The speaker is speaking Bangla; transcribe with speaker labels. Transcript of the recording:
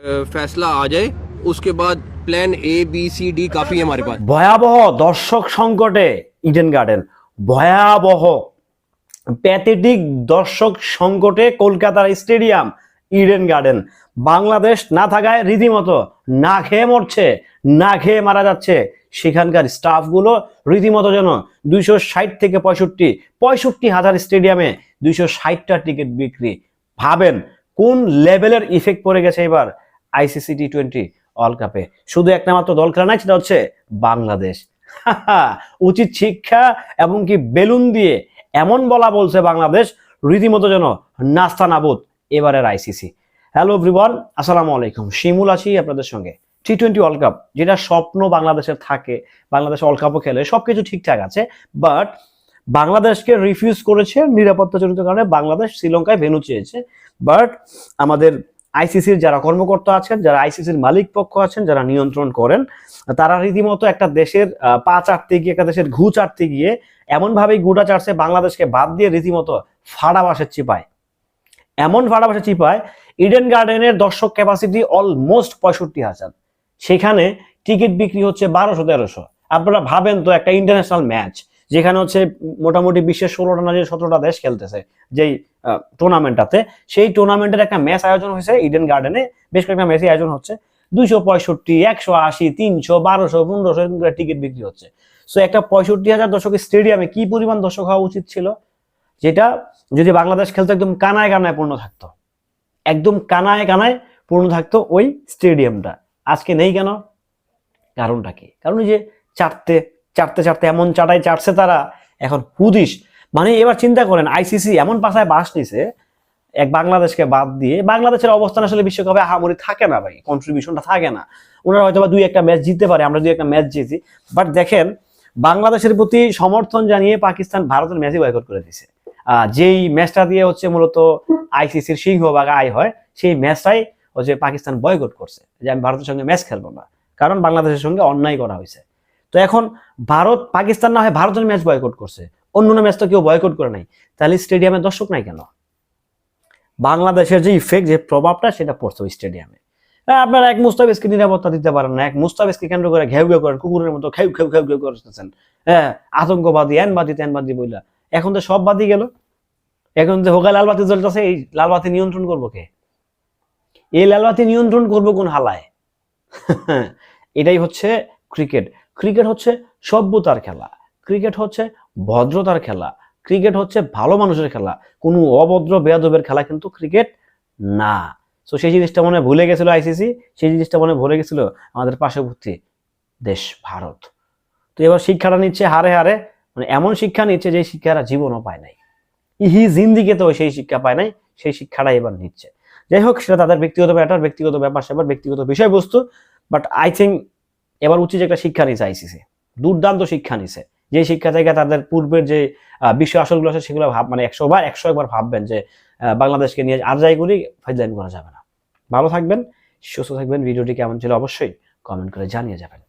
Speaker 1: फैसला आ जाए उसके बाद प्लान ABCD काफी है हमारे पास।
Speaker 2: ভয়াবহ দর্শক সংকটে ইডেন গার্ডেন, ভয়াবহ প্যাথেটিক দর্শক সংকটে কলকাতার স্টেডিয়াম ইডেন গার্ডেন। বাংলাদেশ না থাকায় রীতিমতো না খেয়ে মরছে, না খেয়ে মারা যাচ্ছে সেখানকার স্টাফগুলো। রীতিমতো যেন 260 থেকে 65 হাজার স্টেডিয়ামে 260টা টিকিট বিক্রি। ভাবেন কোন লেভেলের ইফেক্ট পড়ে গেছে এবার ICC T20 ওয়ার্ল্ড কাপে। শুধু একটা মাত্র দল খেলা নাই, সেটা হচ্ছে বাংলাদেশ। উচিত শিক্ষা এবং কি বেলুন দিয়ে এমন বলা বলছে বাংলাদেশ, রীতিমতো যেন নাস্তানাবুদ এবারের ICC। হ্যালো এভরিওয়ান, আসসালামু আলাইকুম। শিমুল আছি আপনাদের সঙ্গে। T20 ওয়ার্ল্ড কাপ যেটা স্বপ্ন বাংলাদেশের থাকে, বাংলাদেশ ওয়ার্ল্ড কাপও খেলে, সবকিছু ঠিকঠাক আছে, বাট বাংলাদেশকে রিফিউজ করেছে নিরাপত্তা জনিত কারণে। বাংলাদেশ শ্রীলঙ্কায় ভেন্যু চেয়েছে, বাট আমাদের ICCর যারা কর্মকর্তা আছেন, যারা ICCর মালিক পক্ষ আছেন, যারা নিয়ন্ত্রণ করেন, তারা রীতিমতো একটা দেশের পা চাটতে গিয়ে, একটা দেশের ঘু চাটতে গিয়ে এমন ভাবেই গুড়া চাটছে বাংলাদেশকে বাদ দিয়ে, রীতিমতো ফাড়া বাসের চিপায়, এমন ফাড়া বাসের চিপায়। ইডেন গার্ডেনের দর্শক ক্যাপাসিটি অলমোস্ট 65,000, সেখানে টিকিট বিক্রি হচ্ছে 1200-1300। আপনারা ভাবেন তো, একটা ইন্টারন্যাশনাল ম্যাচ যেখানে হচ্ছে মোটামুটি বিশ্বের 16টা না 17টা দেশ খেলতেছে যেই টুর্নামেন্টটাতে, সেই টুর্নামেন্টের একটা ম্যাচ আয়োজন হয়েছে ইডেন গার্ডেনে। বেশ কয়েকটা ম্যাচই আয়োজন হচ্ছে, 265, 180, 300, 1200, 1500 টিকিট বিক্রি হচ্ছে। সো একটা 65,000 দর্শক স্টেডিয়ামে কি পরিমাণ দর্শক হওয়া উচিত ছিল, যেটা যদি বাংলাদেশ খেলতো একদম কানায় কানায় পূর্ণ থাকতো, একদম কানায় কানায় পূর্ণ থাকতো ওই স্টেডিয়ামটা। আজকে নেই কেন? কারণটা কি? কারণ যে চাটতে চাটতে চাটতে এমন চাটাই চাটছে তারা, এখন হুদিস। মানে এবার চিন্তা করেন, ICC এমন পাশায় বাস নিছে এক বাংলাদেশকে বাদ দিয়ে। বাংলাদেশের অবস্থান আসলে বিশ্বকাপে আহামরি থাকে না ভাই, কন্ট্রিবিউশনটা থাকে না। ওনারা হয়তো বা 2-1টা ম্যাচ জিততে পারে, আমরা 2-1টা ম্যাচ জিতি, বাট দেখেন বাংলাদেশের প্রতি সমর্থন জানিয়ে পাকিস্তান ভারতের ম্যাচই বয়কট করে দিছে। যেই ম্যাচটা দিয়ে হচ্ছে মূলত ICCর সিংহভাগ আয় হয়, সেই ম্যাচটাই হচ্ছে পাকিস্তান বয়কট করছে, যে আমি ভারতের সঙ্গে ম্যাচ খেলবো না, কারণ বাংলাদেশের সঙ্গে অন্যায় করা হয়েছে। তো এখন ভারত, পাকিস্তান না হয় ভারতের ম্যাচ বয়কট করছে, অন্য ম্যাচ তো কেউ বয়কট করে নাই, তাহলে স্টেডিয়ামে দর্শক নাই কেন? বাংলাদেশের যে ইফেক্ট, যে প্রভাবটা, সেটা পড়ছে ওই স্টেডিয়ামে। আপনারা এক মুস্তাফিজকে নিরাপত্তা দিতে পারেন না, এক মুস্তাফিজকে কেন্দ্র করে ঘেউ ঘেউ করেন, কুকুরের মতো ঘেউ ঘেউ ঘেউ ঘেউ করতেছেন। হ্যাঁ, আতঙ্কবাদী, ত্যানবাদী বইলা। এখন তো সব বাদই গেল। এখন যে হোগা লালবাতি জ্বলতেছে, এই লালবাতি নিয়ন্ত্রণ করবো কে? এই লালবাতি নিয়ন্ত্রণ করবো কোন হালায়? এটাই হচ্ছে ক্রিকেট। ক্রিকেট হচ্ছে সভ্যতার খেলা, ক্রিকেট হচ্ছে ভদ্রতার খেলা, ক্রিকেট হচ্ছে ভালো মানুষের খেলা, কোনো অভদ্র বেয়াদবের খেলা কিন্তু ক্রিকেট না। তো সেই জিনিসটা মনে ভুলে গেছিল ICC, সেই জিনিসটা মনে ভুলে গেছিল আমাদের পার্শ্ববর্তী দেশ ভারত। তো এবার শিক্ষাটা নিচ্ছে হারে হারে, মানে এমন শিক্ষা নিচ্ছে যে শিক্ষাটা জীবনও পায় নাই, জিন্দিকে তো সেই শিক্ষা পায় নাই, সেই শিক্ষাটা এবার নিচ্ছে। যাই হোক, সেটা তাদের ব্যক্তিগত ব্যাপার, ব্যক্তিগত ব্যাপার সেবার, ব্যক্তিগত বিষয়বস্তু। বাট আই থিঙ্ক এবার উচিত একটা শিক্ষা নিচ্ছে ICC, দুর্দান্ত শিক্ষা নিচ্ছে। যে শিক্ষা থেকে তাদের পূর্বের যে বিশ্ব আসরগুলো আছে সেগুলো মানে 100 একবার ভাববেন যে বাংলাদেশকে নিয়ে আর যাই করি ফাইজলাইন করা যাবে না। ভালো থাকবেন, সুস্থ থাকবেন। ভিডিওটি কেমন ছিল অবশ্যই কমেন্ট করে জানিয়ে যাবেন।